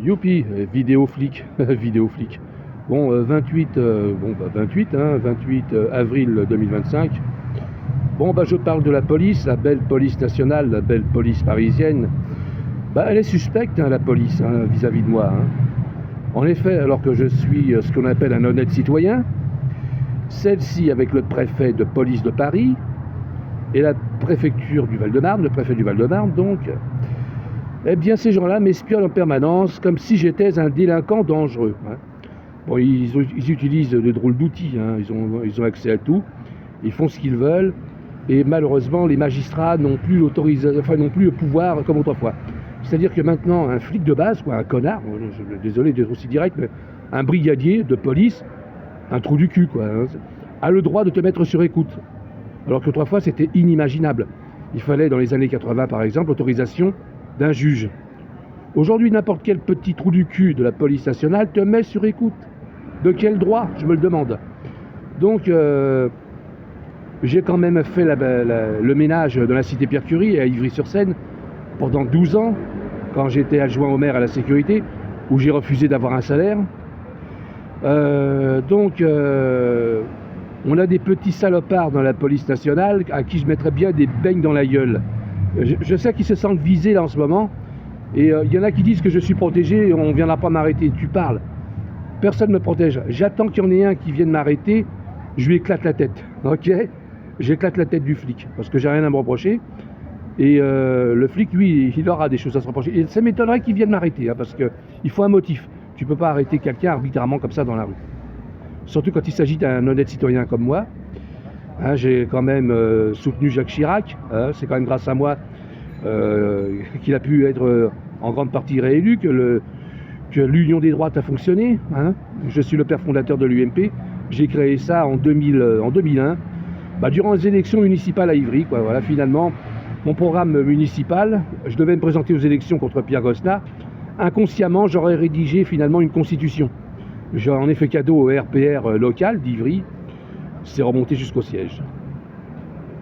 Youpi, vidéo flic, vidéo flic. Bon, 28 avril 2025. Bon, bah, je parle de la police, la belle police nationale, la belle police parisienne. Bah, elle est suspecte, hein, la police, hein, vis-à-vis de moi. Hein. En effet, alors que je suis ce qu'on appelle un honnête citoyen, celle-ci, avec le préfet de police de Paris et la préfecture du Val-de-Marne, le préfet du Val-de-Marne, donc, eh bien, ces gens-là m'espionnent en permanence comme si j'étais un délinquant dangereux. Hein. Bon, ils utilisent de drôles d'outils, hein. Ils ont accès à tout, ils font ce qu'ils veulent, et malheureusement, les magistrats n'ont plus n'ont plus le pouvoir comme autrefois. C'est-à-dire que maintenant, un flic de base, quoi, un connard, désolé d'être aussi direct, mais un brigadier de police, un trou du cul, quoi, hein, a le droit de te mettre sur écoute. Alors qu'autrefois, c'était inimaginable. Il fallait, dans les années 80 par exemple, l'autorisation d'un juge. Aujourd'hui, n'importe quel petit trou du cul de la police nationale te met sur écoute. De quel droit, je me le demande. Donc, j'ai quand même fait le ménage dans la cité Pierre-Curie à Ivry-sur-Seine pendant 12 ans, quand j'étais adjoint au maire à la sécurité, où j'ai refusé d'avoir un salaire. On a des petits salopards dans la police nationale à qui je mettrais bien des beignes dans la gueule. Je sais qu'ils se sentent visés là en ce moment, et il y en a qui disent que je suis protégé et on ne viendra pas m'arrêter. Tu parles. Personne ne me protège. J'attends qu'il y en ait un qui vienne m'arrêter, je lui éclate la tête. Ok ? J'éclate la tête du flic, parce que j'ai rien à me reprocher. Et le flic, lui, il aura des choses à se reprocher. Et ça m'étonnerait qu'il vienne m'arrêter, hein, parce qu'il faut un motif. Tu ne peux pas arrêter quelqu'un arbitrairement comme ça dans la rue. Surtout quand il s'agit d'un honnête citoyen comme moi. Hein, j'ai quand même soutenu Jacques Chirac. Hein, c'est quand même grâce à moi qu'il a pu être en grande partie réélu, que l'Union des droites a fonctionné. Hein. Je suis le père fondateur de l'UMP. J'ai créé ça en 2001, durant les élections municipales à Ivry. Quoi. Voilà, finalement, mon programme municipal, je devais me présenter aux élections contre Pierre Gosselin. Inconsciemment, j'aurais rédigé finalement une constitution. J'en ai fait cadeau au RPR local d'Ivry. C'est remonté jusqu'au siège.